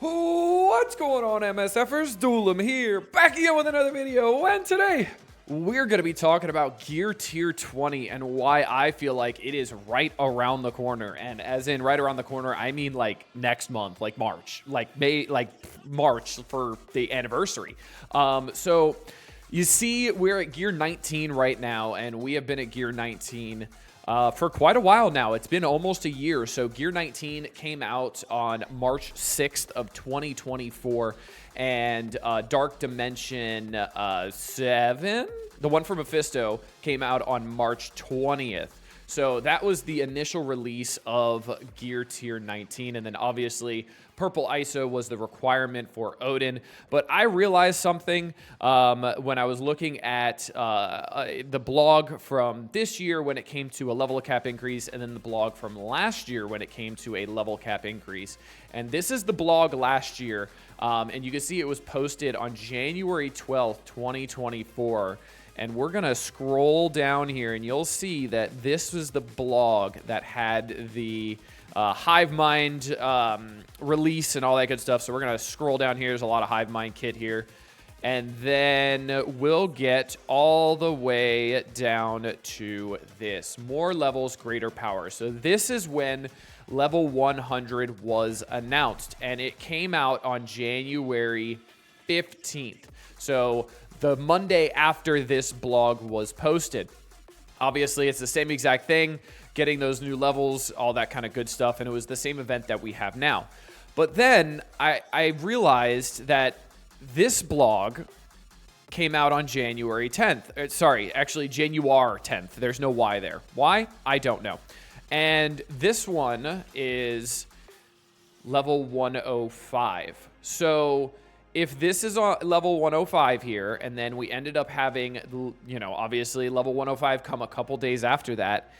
What's going on, MSFers? Duelim here, back again with another video, and today we're going to be talking about Gear Tier 20 and why I feel like it is right around the corner. And as in right around the corner, I mean like next month, like March, like May, like March for the anniversary. So you see, we're at Gear 19 right now, and we have been at Gear 19 for quite a while now. It's been almost a year. So Gear 19 came out on March 6th of 2024, and Dark Dimension 7, the one from Mephisto, came out on March 20th. So that was the initial release of Gear Tier 19, and then obviously Purple ISO was the requirement for Odin. But I realized something when I was looking at the blog from this year when it came to a level cap increase, and then the blog from last year when it came to a level cap increase. And this is the blog last year, and you can see it was posted on January 12th, 2024. And we're going to scroll down here, and you'll see that this was the blog that had the Hive Mind release and all that good stuff. So we're going to scroll down here. There's a lot of Hive Mind kit here. And then we'll get all the way down to this. More levels, greater power. So this is when level 100 was announced, and it came out on January 15th. So the Monday after this blog was posted. Obviously, it's the same exact thing, getting those new levels, all that kind of good stuff, and it was the same event that we have now. But then I realized that this blog came out on January 10th. Sorry, actually January 10th. There's no Y there. Why? I don't know. And this one is level 105. So if this is on level 105 here, and then we ended up having, you know, obviously level 105 come a couple days after that,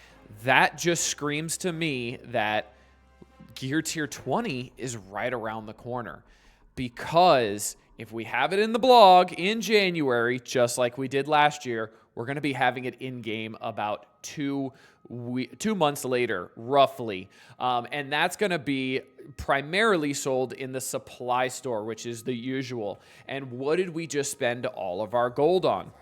that just screams to me that Gear Tier 20 is right around the corner. Because if we have it in the blog in January, just like we did last year, we're going to be having it in-game about 2 months later, roughly. And that's going to be primarily sold in the supply store, which is the usual. And what did we just spend all of our gold on?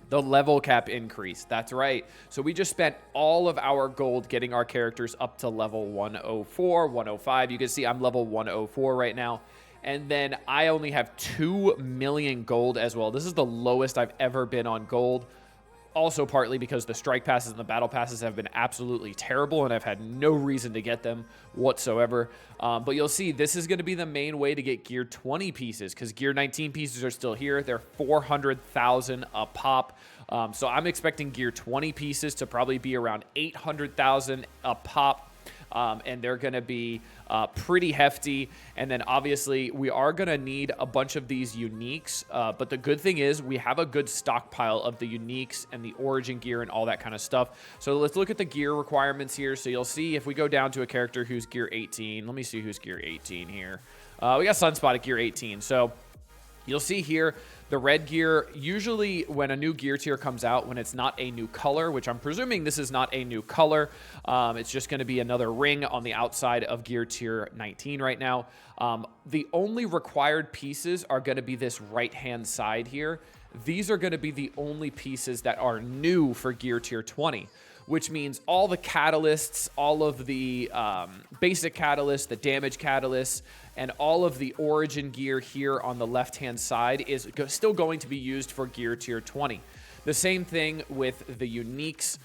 The level cap increase. That's right. So we just spent all of our gold getting our characters up to level 104, 105. You can see I'm level 104 right now. And then I only have 2 million gold as well. This is the lowest I've ever been on gold. Also partly because the strike passes and the battle passes have been absolutely terrible, and I've had no reason to get them whatsoever. But you'll see this is going to be the main way to get Gear 20 pieces, because Gear 19 pieces are still here. They're 400,000 a pop. So I'm expecting Gear 20 pieces to probably be around 800,000 a pop. And they're going to be pretty hefty. And then obviously we are going to need a bunch of these uniques. But the good thing is we have a good stockpile of the uniques and the origin gear and all that kind of stuff. So let's look at the gear requirements here. So you'll see if we go down to a character who's Gear 18. Let me see who's Gear 18 here. We got Sunspot at Gear 18. So you'll see here the red gear, usually when a new gear tier comes out, when it's not a new color, which I'm presuming this is not a new color, it's just going to be another ring on the outside of Gear Tier 19 right now. The only required pieces are going to be this right-hand side here. These are going to be the only pieces that are new for Gear Tier 20. Which means all the catalysts, all of the basic catalysts, the damage catalysts, and all of the origin gear here on the left-hand side is still going to be used for Gear Tier 20. The same thing with the uniques,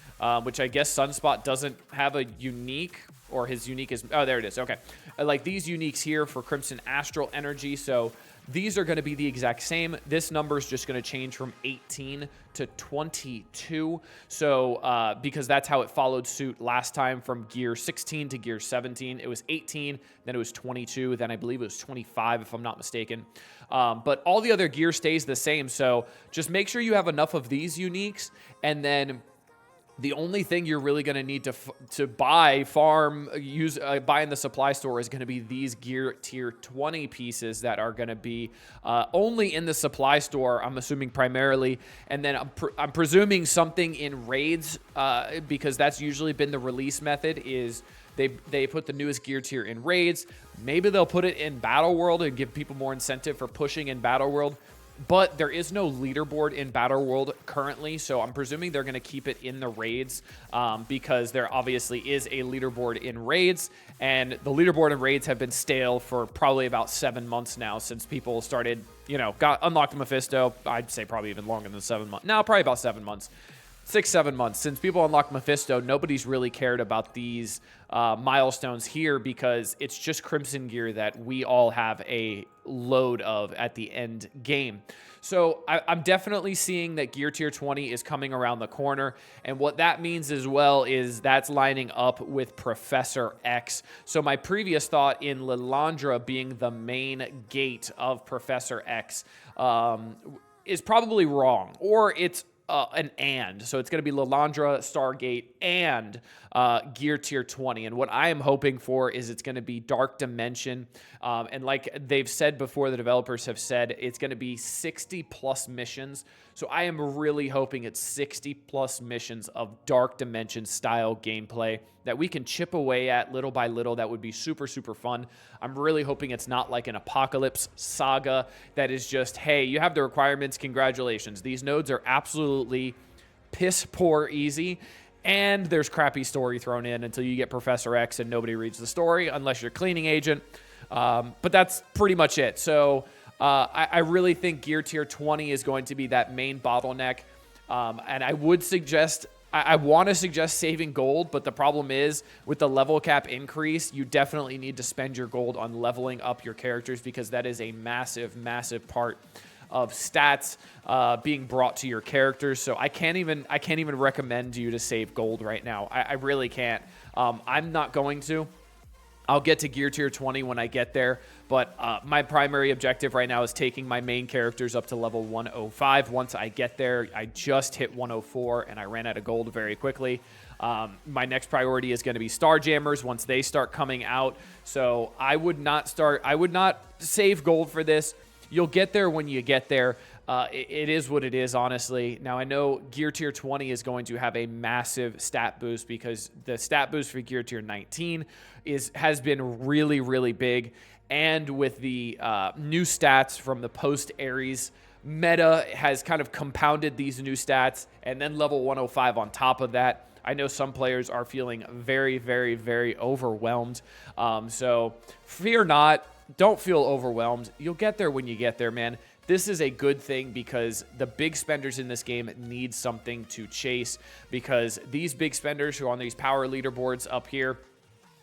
which I guess Sunspot doesn't have a unique, or his unique is, oh, there it is, okay. Like these uniques here for Crimson Astral Energy, so these are going to be the exact same. This number is just going to change from 18 to 22. So because that's how it followed suit last time from Gear 16 to Gear 17. It was 18, then it was 22, then I believe it was 25 if I'm not mistaken. But all the other gear stays the same. So just make sure you have enough of these uniques, and then the only thing you're really going to need to buy, farm, use, buy in the supply store is going to be these Gear Tier 20 pieces that are going to be only in the supply store, I'm assuming primarily. And then I'm presuming something in raids because that's usually been the release method, is They put the newest gear tier in raids. Maybe they'll put it in Battle World and give people more incentive for pushing in Battle World. But there is no leaderboard in Battle World currently, so I'm presuming they're going to keep it in the raids because there obviously is a leaderboard in raids, and the leaderboard in raids have been stale for probably about 7 months now since people started, got unlocked Mephisto. I'd say probably even longer than 7 months. No, probably about 7 months. 6-7 months since people unlocked Mephisto. Nobody's really cared about these milestones here because it's just Crimson gear that we all have a load of at the end game. So I'm definitely seeing that gear tier 20 is coming around the corner, and what that means as well is that's lining up with Professor X. So my previous thought in Lilandra being the main gate of Professor X is probably wrong, or it's so it's going to be Lilandra, Stargate, and Gear Tier 20. And what I am hoping for is it's going to be Dark Dimension. And like they've said before, the developers have said it's going to be 60+ missions. So I am really hoping it's 60+ missions of Dark Dimension style gameplay that we can chip away at little by little. That would be super, super fun. I'm really hoping it's not like an Apocalypse Saga that is just, hey, you have the requirements, congratulations. These nodes are absolutely piss poor easy, and there's crappy story thrown in until you get Professor X and nobody reads the story unless you're Cleaning Agent. But that's pretty much it. So I really think Gear Tier 20 is going to be that main bottleneck. And I would suggest, I want to suggest saving gold, but the problem is with the level cap increase, you definitely need to spend your gold on leveling up your characters because that is a massive, massive part of stats being brought to your characters. So I can't even recommend you to save gold right now. I really can't. I'm not going to. I'll get to Gear Tier 20 when I get there, but my primary objective right now is taking my main characters up to level 105. Once I get there, I just hit 104, and I ran out of gold very quickly. My next priority is going to be Starjammers once they start coming out, so I would not save gold for this. You'll get there when you get there. It is what it is, honestly. Now, I know Gear Tier 20 is going to have a massive stat boost because the stat boost for Gear Tier 19 has been really, really big. And with the new stats from the post-Ares meta has kind of compounded these new stats, and then level 105 on top of that. I know some players are feeling very, very, very overwhelmed. So fear not. Don't feel overwhelmed. You'll get there when you get there, man. This is a good thing because the big spenders in this game need something to chase because these big spenders who are on these power leaderboards up here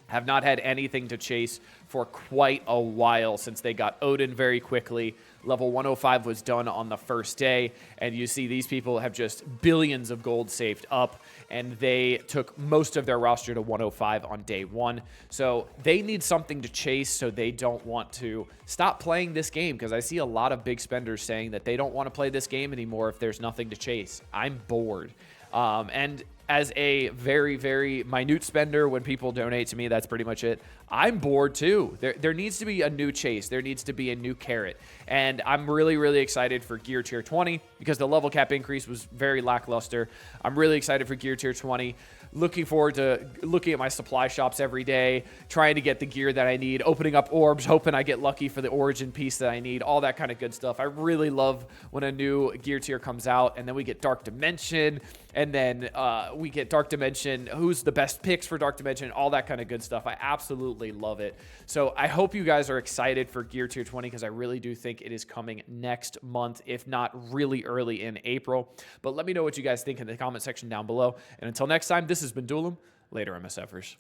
have not had anything to chase for quite a while since they got Odin very quickly. Level 105 was done on the first day, and you see these people have just billions of gold saved up, and they took most of their roster to 105 on day one. So they need something to chase so they don't want to stop playing this game, because I see a lot of big spenders saying that they don't want to play this game anymore if there's nothing to chase. I'm bored. And as a very, very minute spender, when people donate to me, that's pretty much it. I'm bored too. There needs to be a new chase. There needs to be a new carrot. And I'm really, really excited for Gear Tier 20 because the level cap increase was very lackluster. I'm really excited for Gear Tier 20. Looking forward to looking at my supply shops every day, trying to get the gear that I need, opening up orbs, hoping I get lucky for the origin piece that I need, all that kind of good stuff. I really love when a new gear tier comes out, and then we get Dark Dimension, and then we get Dark Dimension, who's the best picks for Dark Dimension, all that kind of good stuff. I absolutely love it. So I hope you guys are excited for Gear Tier 20 because I really do think it is coming next month, if not really early in April. But let me know what you guys think in the comment section down below. And until next time, this has been Duelim. Later, MSFers.